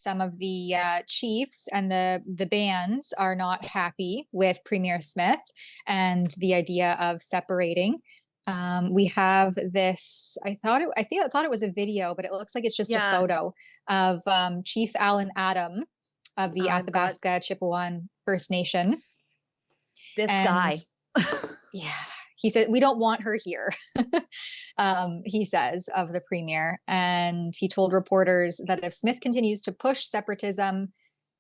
some of the chiefs and the bands are not happy with Premier Smith and the idea of separating. We have this, I thought it was a video, but it looks like it's just a photo of Chief Allan Adam of the Athabasca Chippewan First Nation. This guy. Yeah. He said, we don't want her here, he says, of the premier. And he told reporters that if Smith continues to push separatism,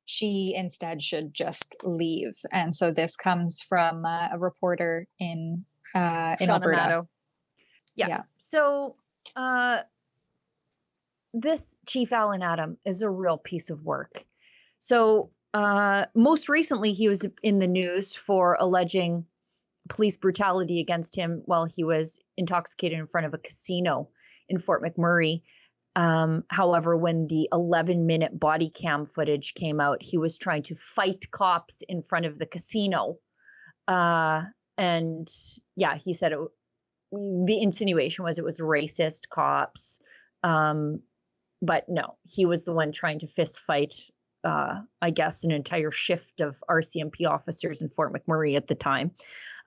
she instead should just leave. And so this comes from a reporter in Alberta. Yeah. So this Chief Allan Adam is a real piece of work. So most recently, he was in the news for alleging police brutality against him while he was intoxicated in front of a casino in Fort McMurray. However, when the 11-minute body cam footage came out, he was trying to fight cops in front of the casino. And yeah, he said the insinuation was it was racist cops. But no, he was the one trying to fist fight, I guess, an entire shift of RCMP officers in Fort McMurray at the time.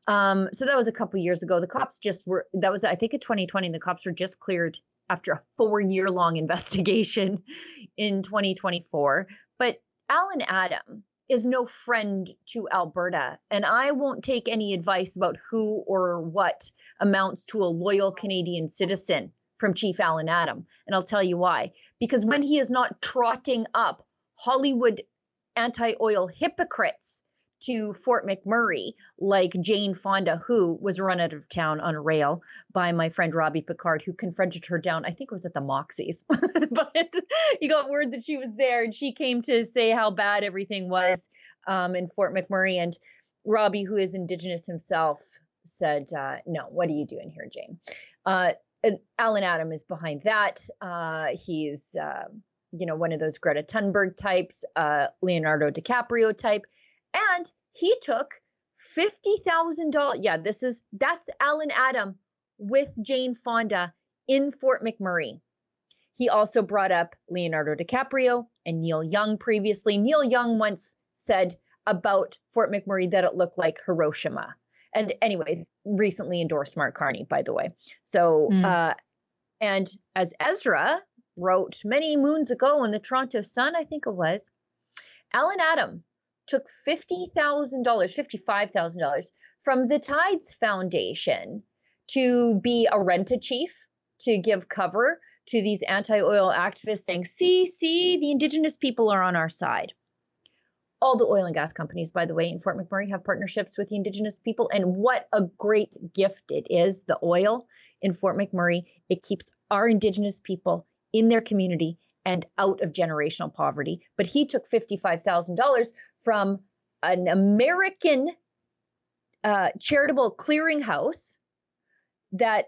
So that was a couple years ago. The cops that was, I think, in 2020, the cops were just cleared after a 4-year-long investigation in 2024. But Allan Adam is no friend to Alberta, and I won't take any advice about who or what amounts to a loyal Canadian citizen from Chief Allan Adam. And I'll tell you why. Because when he is not trotting up Hollywood anti-oil hypocrites to Fort McMurray, like Jane Fonda, who was run out of town on a rail by my friend Robbie Picard, who confronted her down, I think it was at the Moxies, but you got word that she was there and she came to say how bad everything was in Fort McMurray. And Robbie, who is Indigenous himself, said, no, what are you doing here, Jane? Allan Adam is behind that. He's, one of those Greta Thunberg types, Leonardo DiCaprio type. And he took $50,000. Yeah, that's Allan Adam with Jane Fonda in Fort McMurray. He also brought up Leonardo DiCaprio and Neil Young previously. Neil Young once said about Fort McMurray that it looked like Hiroshima. And anyways, recently endorsed Mark Carney, by the way. So, and as Ezra wrote many moons ago in the Toronto Sun, I think it was, Allan Adam took $55,000 from the Tides Foundation to be a rent-a-chief, to give cover to these anti-oil activists saying, see, the Indigenous people are on our side. All the oil and gas companies, by the way, in Fort McMurray have partnerships with the Indigenous people. And what a great gift it is, the oil in Fort McMurray. It keeps our Indigenous people in their community and out of generational poverty. But he took $55,000 from an American charitable clearinghouse that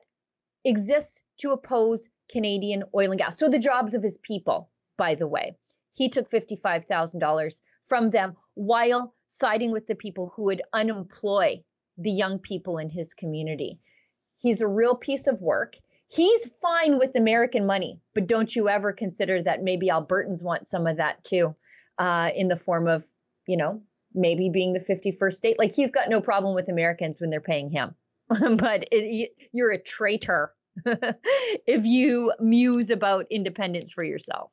exists to oppose Canadian oil and gas. So the jobs of his people, by the way. He took $55,000 from them while siding with the people who would unemploy the young people in his community. He's a real piece of work. He's fine with American money, but don't you ever consider that maybe Albertans want some of that too, in the form of, maybe being the 51st state. Like, he's got no problem with Americans when they're paying him, but you're a traitor if you muse about independence for yourself.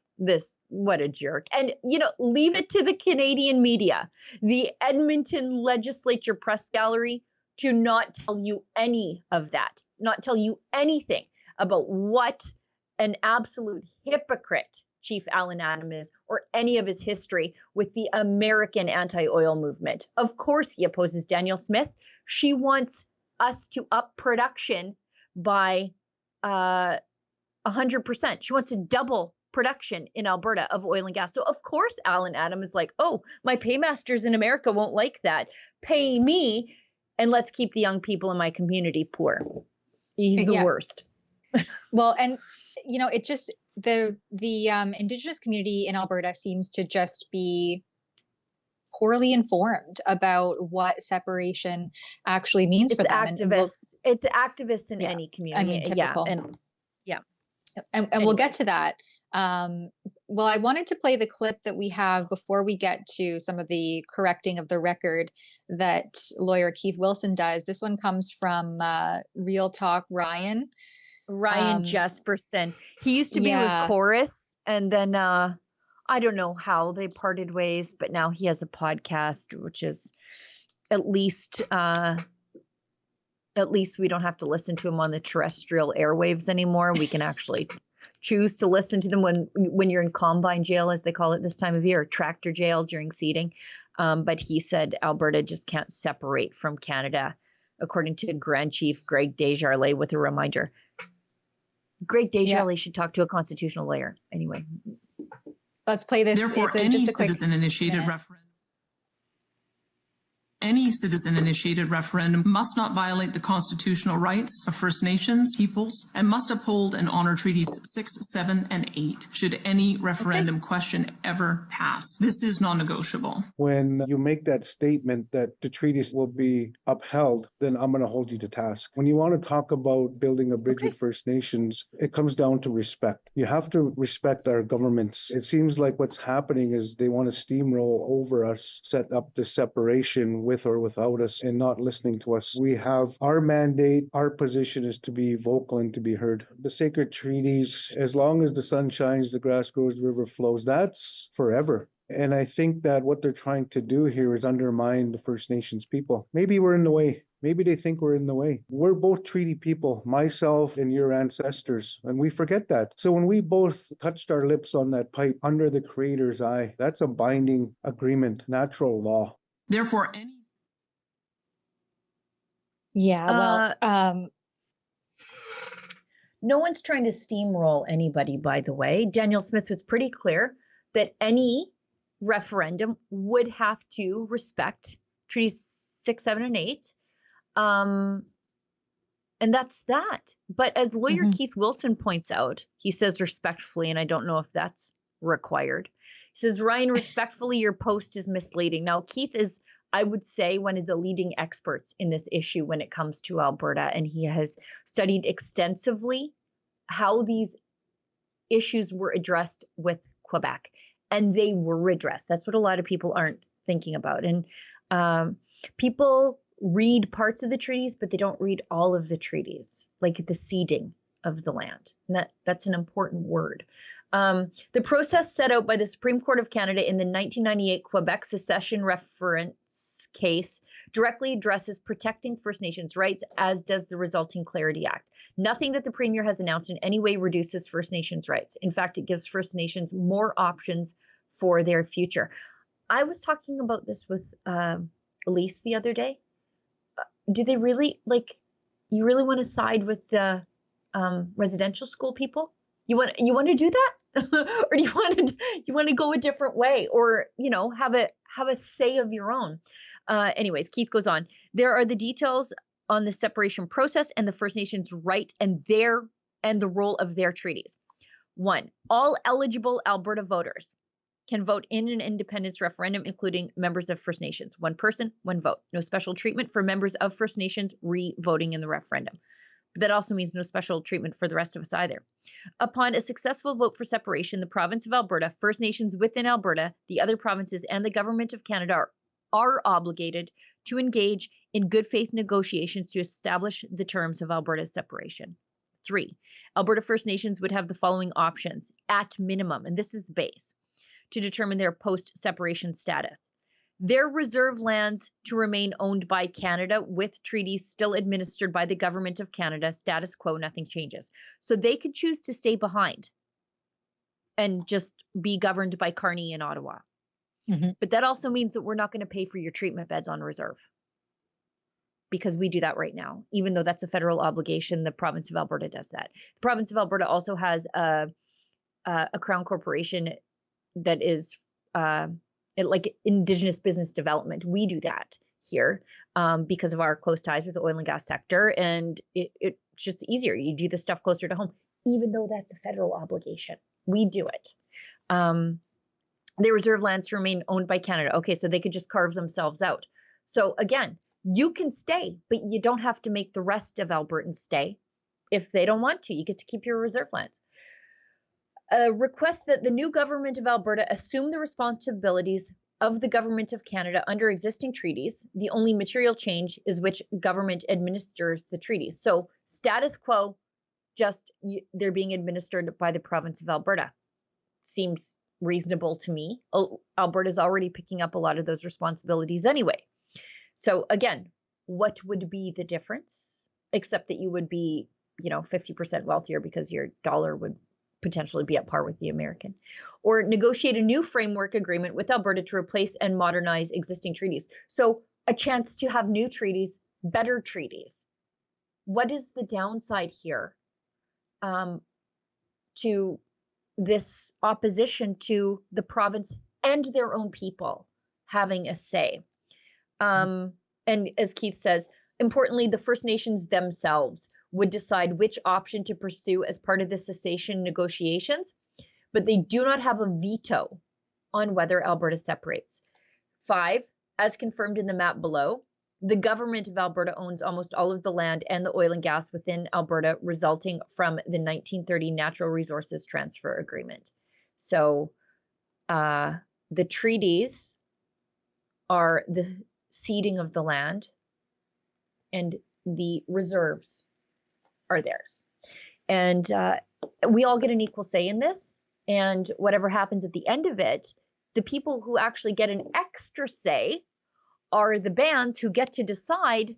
What a jerk. And, leave it to the Canadian media, the Edmonton Legislature Press Gallery, to not tell you any of that, not tell you anything about what an absolute hypocrite Chief Allan Adam is, or any of his history with the American anti-oil movement. Of course, he opposes Danielle Smith. She wants us to up production by 100%. She wants to double production in Alberta of oil and gas. So of course, Allan Adam is like, oh, my paymasters in America won't like that. Pay me, and let's keep the young people in my community poor. He's the worst. Well, and it just the Indigenous community in Alberta seems to just be poorly informed about what separation actually means for them. It's activists in any community. I mean, typical. And we'll get to that. well, I wanted to play the clip that we have before we get to some of the correcting of the record that lawyer Keith Wilson does. This one comes from Real Talk Ryan. Ryan Jesperson. He used to be with Yeah. Chorus, and then I don't know how they parted ways, but now he has a podcast, which is at least we don't have to listen to him on the terrestrial airwaves anymore. We can actually choose to listen to them when you're in combine jail, as they call it this time of year, or tractor jail during seeding. But he said Alberta just can't separate from Canada, according to Grand Chief Greg Desjardins, with a reminder. Greg Desjardins should talk to a constitutional lawyer. Anyway. Let's play this. Therefore, any citizen-initiated referendum. Any citizen-initiated referendum must not violate the constitutional rights of First Nations peoples and must uphold and honor Treaties 6, 7, and 8 should any referendum question ever pass. This is non-negotiable. When you make that statement that the treaties will be upheld, then I'm going to hold you to task. When you want to talk about building a bridge with First Nations, it comes down to respect. You have to respect our governments. It seems like what's happening is they want to steamroll over us, set up the separation with or without us, and not listening to us. We have our mandate. Our position is to be vocal and to be heard. The sacred treaties, as long as the sun shines, the grass grows, the river flows, that's forever. And I think that what they're trying to do here is undermine the First Nations people. Maybe we're in the way. Maybe they think we're in the way. We're both treaty people, myself and your ancestors, and we forget that. So when we both touched our lips on that pipe under the Creator's eye, that's a binding agreement, natural law. Therefore, any... Yeah, well, no one's trying to steamroll anybody, by the way. Danielle Smith was pretty clear that any referendum would have to respect Treaties 6, 7, and 8. And that's that. But as lawyer Keith Wilson points out, he says respectfully, and I don't know if that's required. He says, Ryan, respectfully, your post is misleading. Now, Keith is, I would say, one of the leading experts in this issue when it comes to Alberta, and he has studied extensively how these issues were addressed with Quebec, and they were addressed. That's what a lot of people aren't thinking about. And people read parts of the treaties, but they don't read all of the treaties, like the ceding of the land. And that's an important word. The process set out by the Supreme Court of Canada in the 1998 Quebec secession reference case directly addresses protecting First Nations rights, as does the resulting Clarity Act. Nothing that the Premier has announced in any way reduces First Nations rights. In fact, it gives First Nations more options for their future. I was talking about this with Elise the other day. Do they really, you really want to side with the residential school people? You want to do that? Or do you want to go a different way, or have a say of your own? Anyways, Keith goes on. There are the details on the separation process and the First Nations right and the role of their treaties. 1, all eligible Alberta voters can vote in an independence referendum, including members of First Nations. 1 person, 1 vote. No special treatment for members of First Nations re-voting in the referendum. But that also means no special treatment for the rest of us either. Upon a successful vote for separation, the province of Alberta, First Nations within Alberta, the other provinces, and the government of Canada are obligated to engage in good faith negotiations to establish the terms of Alberta's separation. 3, Alberta First Nations would have the following options at minimum, and this is the base, to determine their post-separation status. Their reserve lands to remain owned by Canada with treaties still administered by the government of Canada, status quo, nothing changes. So they could choose to stay behind and just be governed by Carney in Ottawa. But that also means that we're not going to pay for your treatment beds on reserve, because we do that right now. Even though that's a federal obligation, the province of Alberta does that. The province of Alberta also has a Crown corporation that is like Indigenous business development. We do that here because of our close ties with the oil and gas sector, and it's just easier. You do the stuff closer to home, even though that's a federal obligation. We do it. Their reserve lands to remain owned by Canada. Okay, so they could just carve themselves out. So again, you can stay, but you don't have to make the rest of Albertans stay if they don't want to. You get to keep your reserve lands. requests that the new government of Alberta assume the responsibilities of the government of Canada under existing treaties. The only material change is which government administers the treaties. So status quo, just they're being administered by the province of Alberta. Seems reasonable to me. Alberta's already picking up a lot of those responsibilities anyway. So again, what would be the difference? Except that you would be, 50% wealthier because your dollar would potentially be at par with the American. Or negotiate a new framework agreement with Alberta to replace and modernize existing treaties. So a chance to have new treaties, better treaties. What is the downside here to this opposition to the province and their own people having a say? And as Keith says, importantly, the First Nations themselves would decide which option to pursue as part of the cessation negotiations, but they do not have a veto on whether Alberta separates. 5, as confirmed in the map below, the government of Alberta owns almost all of the land and the oil and gas within Alberta resulting from the 1930 Natural Resources Transfer Agreement. So the treaties are the ceding of the land, and the reserves are theirs. And we all get an equal say in this. And whatever happens at the end of it, the people who actually get an extra say are the bands who get to decide,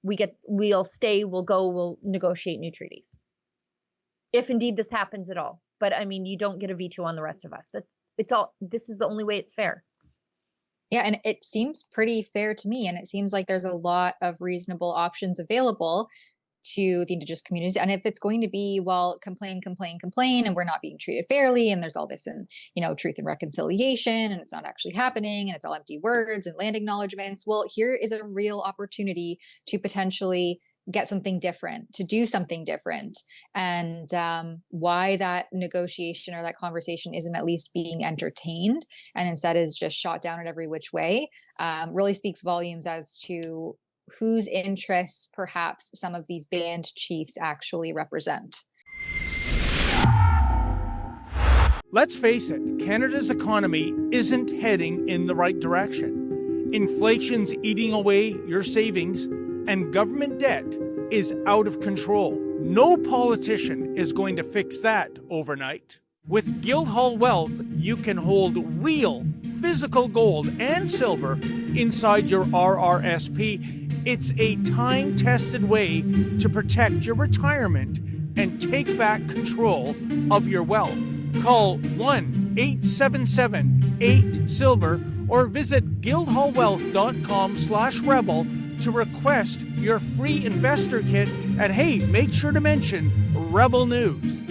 we'll stay, we'll go, we'll negotiate new treaties. If indeed this happens at all. But I mean, you don't get a veto on the rest of us. This is the only way it's fair. Yeah, and it seems pretty fair to me. And it seems like there's a lot of reasonable options available to the Indigenous communities. And if it's going to be, well, complain, and we're not being treated fairly, and there's all this and, truth and reconciliation, and it's not actually happening, and it's all empty words and land acknowledgements. Well, here is a real opportunity to potentially get something different, to do something different. And why that negotiation or that conversation isn't at least being entertained and instead is just shot down at every which way really speaks volumes as to whose interests perhaps some of these band chiefs actually represent. Let's face it, Canada's economy isn't heading in the right direction. Inflation's eating away your savings, and government debt is out of control. No politician is going to fix that overnight. With Guildhall Wealth, you can hold real physical gold and silver inside your RRSP. It's a time-tested way to protect your retirement and take back control of your wealth. Call 1-877-8-SILVER or visit guildhallwealth.com/rebel to request your free investor kit. And hey, make sure to mention Rebel News.